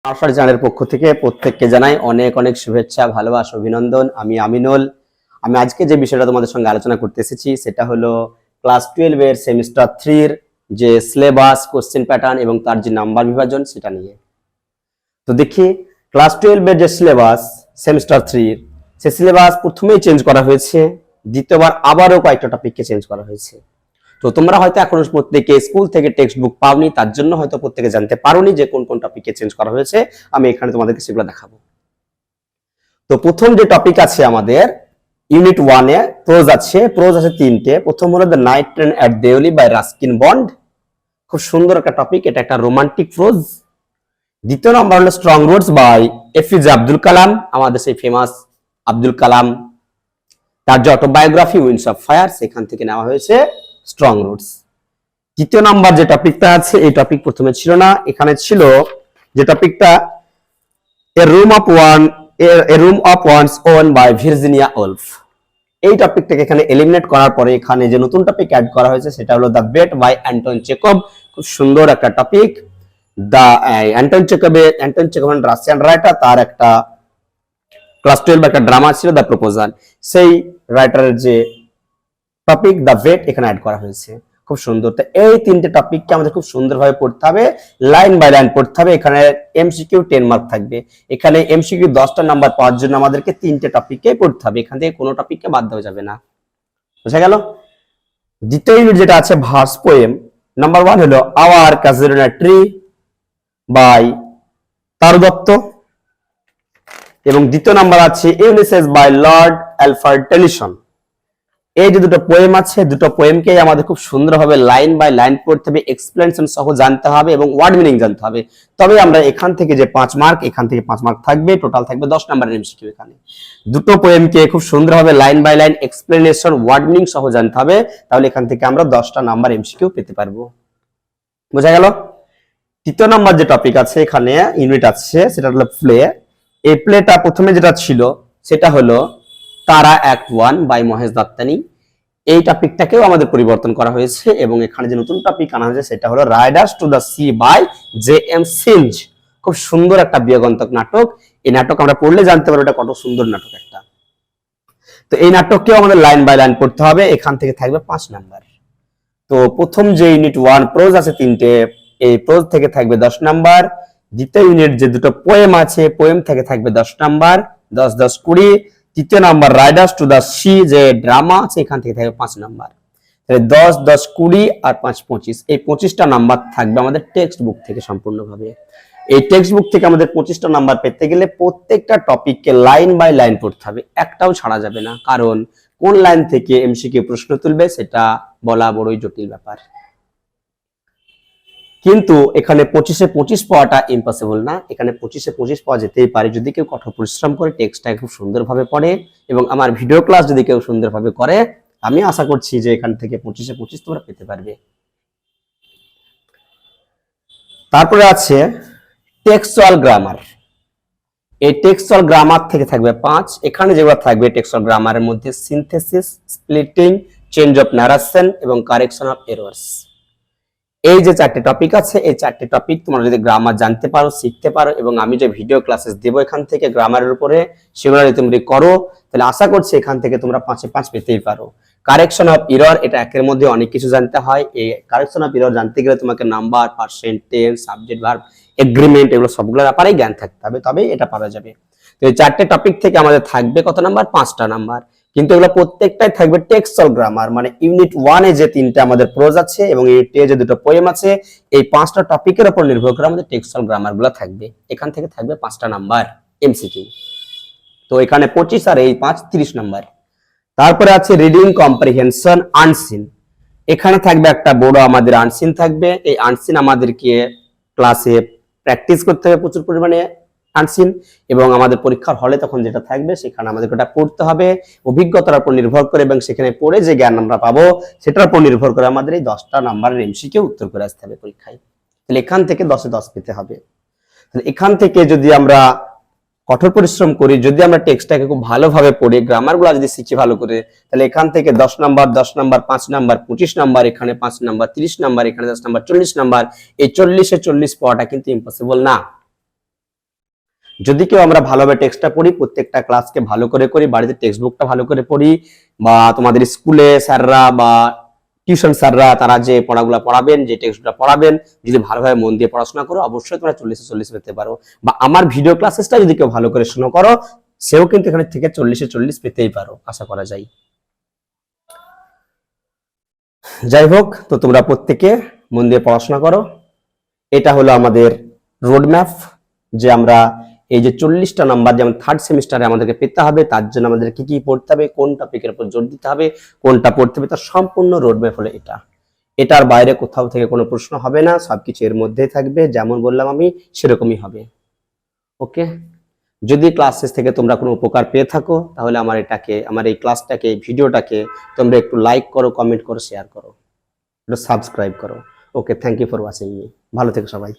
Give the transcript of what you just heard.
আরফার চ্যানেলের পক্ষ থেকে প্রত্যেককে জানাই অনেক অনেক শুভেচ্ছা, ভালোবাসা, অভিনন্দন। আমি আমিনুল। আমি আজকে যে বিষয়টা তোমাদের সঙ্গে আলোচনা করতে এসেছি সেটা হলো ক্লাস 12 এর সেমিস্টার 3 এর যে সিলেবাস, কোশ্চেন প্যাটার্ন এবং তার যে নাম্বার বিভাজন সেটা নিয়ে। তো দেখি ক্লাস 12 এর যে সিলেবাস সেমিস্টার 3 এর সেই সিলেবাস প্রথমেই চেঞ্জ করা হয়েছে, দ্বিতীয়বার আবারও কয়েকটা টপিককে চেঞ্জ করা হয়েছে। তো তোমরা হয়তো এখনো প্রত্যেকে স্কুল থেকে টেক্সট বুক পাওনি, তার জন্য হয়তো প্রত্যেকে জানতে পারোনি যে কোন কোন টপিকে চেঞ্জ করা হয়েছে। আমি এখানে তোমাদেরকে সেগুলো দেখাবো। তো প্রথম যে টপিক আছে আমাদের ইউনিট 1 এ প্রোজ আছে 3টে। প্রথম হলো the Night Train at Deoli by Ruskin Bond, খুব সুন্দর একটা টপিক, এটা একটা রোমান্টিক প্রোজ। দ্বিতীয় নম্বর হলো strong roots by APJ Abdul Kalam, আমাদের সেই ফেমাস আব্দুল কালাম, তার যে অটোবায়োগ্রাফি উইংস অফ ফায়ার, সেখান থেকে নেওয়া হয়েছে স্ট্রং রুটস। তৃতীয় নাম্বার যে টপিকটা আছে, এই টপিক প্রথমে ছিল না, এখানে ছিল যে টপিকটা a room of one's own by Virginia Woolf. এই টপিকটাকে এখানে এলিমিনেট করার পরে এখানে যে নতুন টপিক অ্যাড করা হয়েছে সেটা হলো the Bet by Anton Chekhov. খুব সুন্দর একটা টপিক। The Anton Chekhov Russian writer, তার একটা ক্লাস 12 একটা ড্রামা ছিল দ্য প্রপোজাল, সেই রাইটারের যে টপিক দ্য ভেট এখানে অ্যাড করা হয়েছে। খুব সুন্দর। তো এই তিনটে টপিককে আমাদের খুব সুন্দরভাবে পড়তে হবে, লাইন বাই লাইন পড়তে হবে। এখানে এমসিকিউ 10 মার্ক থাকবে। এখানে এমসিকিউ 10টা নাম্বার পাওয়ার জন্য আমাদেরকে তিনটে টপিককে পড়তে হবে, এখান থেকে কোনো টপিককে বাদ দেওয়া যাবে না। বুঝা গেল? দ্বিতীয় ইউনিট যেটা আছে ভার্স পোয়েম, নাম্বার 1 হলো আওয়ার কাজিরোনা ট্রি বাই তারু দত্ত, এবং দ্বিতীয় নাম্বার আছে ইউলিসেস বাই লর্ড অ্যালফ্রেড টেলিসন। এই যে দুটো পোয়েম আছে, দুটো পোয়েমকে আমাদের খুব সুন্দরভাবে লাইন বাই লাইন পড়তে হবে, এক্সপ্লেনেশন সহ জানতে হবে এবং ওয়ার্ড মিনিং জানতে হবে। তবে আমরা এখান থেকে যে 5 মার্ক, এখান থেকে 5 মার্ক থাকবে, টোটাল থাকবে 10 নাম্বারের এমসিকিউ। এখানে দুটো পোয়েমকে খুব সুন্দরভাবে line by line explanation word meaning সহ জানতে হবে, তাহলে এখান থেকে আমরা 10টা নাম্বার এমসিকিউ পেতে পারবো। বোঝা গেল? তৃতীয় নাম্বার যে টপিক আছে এখানে ইউনিট আছে সেটা হলো প্লে। এই প্লেটা প্রথমে যেটা ছিল সেটা হলো তারা অ্যাক্ট 1 বাই মহেশ দত্তানি। এই টপিকটাকেও আমাদের পরিবর্তন করা হয়েছে এবং এখানে যে নতুন টপিক আনা হয়েছে সেটা হলো Riders to the Sea by J M. Synge. খুব সুন্দর একটা বিয়োগান্তক নাটক। এই নাটক আমরা পড়লে জানতে পারবো এটা কত সুন্দর নাটক একটা। তো এই নাটককেও আমাদের লাইন বাই লাইন পড়তে হবে, এখান থেকে থাকবে 5 নাম্বার। তো প্রথম যে ইউনিট 1 প্রোজ আছে 3টে, এই প্রোজ থেকে থাকবে 10 নাম্বার। দ্বিতীয় ইউনিট যে দুটো পোয়েম আছে, পোয়েম থেকে থাকবে 10 নাম্বার, 10 10 20। তৃতীয় number Riders to the C যে ড্রামা আছে, এখান থেকে থাকবে 5 নাম্বার। তাহলে 10 10 20 আর 5 25, এই 25টা নাম্বার থাকবে আমাদের টেক্সট বুক থেকে সম্পূর্ণভাবে। এই টেক্সট বুক থেকে আমাদের 25টা নাম্বার পেতে গেলে প্রত্যেকটা টপিককে লাইন বাই লাইন পড়তে হবে, একটাও ছাড়া যাবে না, কারণ কোন লাইন থেকে এমসিকিউ প্রশ্ন তুলবে সেটা বলা বড়ই জটিল ব্যাপার। কিন্তু এখানে 25-এ 25 পাওয়াটা ইম্পসিবল না, এখানে 25-এ 25 পাওয়া যেতেই পারে যদি কেউ কঠোর পরিশ্রম করে টেক্সটটা খুব সুন্দরভাবে পড়ে এবং আমার ভিডিও ক্লাস যদি কেউ সুন্দরভাবে করে, আমি আশা করছি যে এখান থেকে 25-এ 25 তোমরা পেতে পারবে। তারপরে আছে টেক্সচুয়াল গ্রামার। এই টেক্সচুয়াল গ্রামার থেকে থাকবে 5। এখানে যেগুলো থাকবে টেক্সচুয়াল গ্রামারের মধ্যে synthesis, splitting, change of narration এবং কারেকশন অফ এরর্স। এই যে 4টে টপিক আছে, এই 4টে টপিক তোমরা যদি গ্রামার জানতে পারো, শিখতে পারো এবং আমি যে ভিডিও ক্লাসেস দেবো এখান থেকে গ্রামারের উপরে, সেগুলো যদি তুমি করো তাহলে আশা করছি এখান থেকে তোমরা 5-এ 5 পেতেই পারো। কারেকশন অফ এরর, এটা একের মধ্যে অনেক কিছু জানতে হয়। এই কারেকশন অফ এরর জানতে গেলে তোমাকে number, percent, tense, subject, verb, agreement, এগুলো সবগুলোর ব্যাপারেই জ্ঞান থাকতে হবে, তবেই এটা পাওয়া যাবে। তো এই 4টে টপিক থেকে আমাদের থাকবে কত নাম্বার? 5টা নাম্বার। কিন্তু এগুলো প্রত্যেকটাই থাকবে টেক্সচুয়াল গ্রামার, মানে ইউনিট 1 এ যে 3টে আমাদের প্রোজ আছে এবং ইউনিট 2 এ যে দুটো পোয়েম আছে, এই 5টা টপিকের উপর নির্ভর করে আমাদের টেক্সচুয়াল গ্রামার গুলো থাকবে। এখান থেকে থাকবে 5টা নাম্বার এমসিকিউ। তো এখানে 25 আর এই 5 30 নাম্বার। তারপরে আছে রিডিং কম্প্রিহেনশন আনসিন। এখানে থাকবে একটা বড় আমাদের আনসিন থাকবে। এই আনসিন আমাদেরকে ক্লাসে প্র্যাকটিস করতে হবে প্রচুর পরিমাণে আনসিন, এবং আমাদের পরীক্ষার হলে তখন যেটা থাকবে সেখানে আমাদের ওটা পড়তে হবে অভিজ্ঞতার উপর নির্ভর করে, এবং সেখানে পড়ে যে জ্ঞান আমরা পাবো সেটার উপর নির্ভর করে আমাদের এই 10টা নাম্বারের এমসিকিউ উত্তর করে আসতে হবে পরীক্ষায়। তাহলে এখান থেকে 10-এ 10 পেতে হবে। তাহলে এখান থেকে যদি আমরা কঠোর পরিশ্রম করি, যদি আমরা টেক্সটটাকে খুব ভালোভাবে পড়ি, গ্রামারগুলো যদি শিখি ভালো করে, তাহলে এখান থেকে 10 নাম্বার, 10 নাম্বার, 5 নাম্বার, 25 নাম্বার, এখানে 5 নাম্বার, 30 নাম্বার, এখানে 10 নাম্বার, 40 নাম্বার। এই 40-এ 40 পাওয়াটা কিন্তু ইম্পসিবল না। যদি কেউ আমরা ভালোভাবে টেক্সটটা পড়ি, প্রত্যেকটা ক্লাসকে ভালো করে করি, বাড়িতে টেক্সট বুকটা ভালো করে পড়ি, বা তোমাদের স্কুলে স্যাররা বা টিউশন স্যাররা তারা যে পড়াগুলো পড়াবেন, যে টেক্সটগুলো পড়াবেন, যদি ভালোভাবে মন দিয়ে পড়াশোনা করো, অবশ্যই তোমরা 40-40 পেতে পারো। বা আমার ভিডিও ক্লাসেসটা যদি কেউ ভালো করে শোনো করো, সেও কিন্তু এখানে থেকে 40-40 পেতেই পারো, আশা করা যায়। যাই হোক, তো তোমরা প্রত্যেকে মন দিয়ে পড়াশোনা করো। এটা হলো আমাদের রোডম্যাপ, যে আমরা এই যে 40টা নাম্বার যেমন থার্ড সেমিস্টারে আমাদেরকে পেতে হবে, তার জন্য আমাদের কি কি পড়তে হবে, কোন টপিকের উপর জোর দিতে হবে, কোনটা পড়তে হবে, তার সম্পূর্ণ রোডম্যাপ হলো এটা। এটার বাইরে কোথাও থেকে কোনো প্রশ্ন হবে না, সবকিছু এর মধ্যেই থাকবে, যেমন বললাম আমি সেরকমই হবে। ওকে, যদি ক্লাসেস থেকে তোমরা কোনো উপকার পেয়ে থাকো, তাহলে আমার এই ক্লাসটাকে, এই ভিডিওটাকে তোমরা একটু লাইক করো, কমেন্ট করো, শেয়ার করো, একটু সাবস্ক্রাইব করো। Okay, thank you for watching me. ভালো থেকো সবাই।